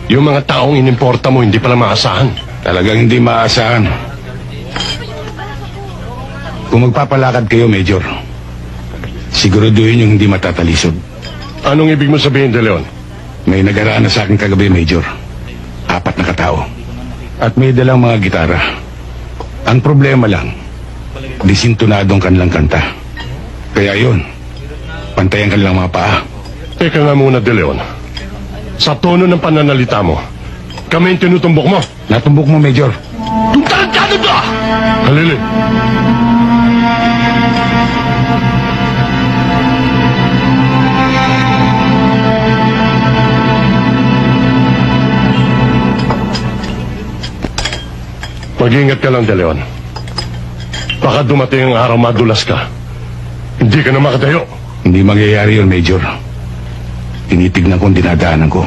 Yung mga taong inimporta mo, hindi pala maasahan. Talagang hindi maasahan. Kung magpapalakad kayo, Major, siguraduhin yung hindi matatalisod. Anong ibig mo sabihin, De Leon? May nagaraan na sa akin kagabi, Major. 4 na katao. At may dalang mga gitara. Ang problema lang, disintonadong kanilang kanta. Kaya yun, pantayan kanilang mga paa. Teka nga muna, De Leon. Sa tono ng pananalita mo, kami yung tinutumbok mo. Natumbok mo, Major. Yung tarantado ka! Halili. Mag-ingat ka lang, De Leon. Baka dumating ang araw madulas ka. Hindi ka na makatayo. Hindi mangyayari yun, Major. Tinitignan ko ang dinadaanan ko.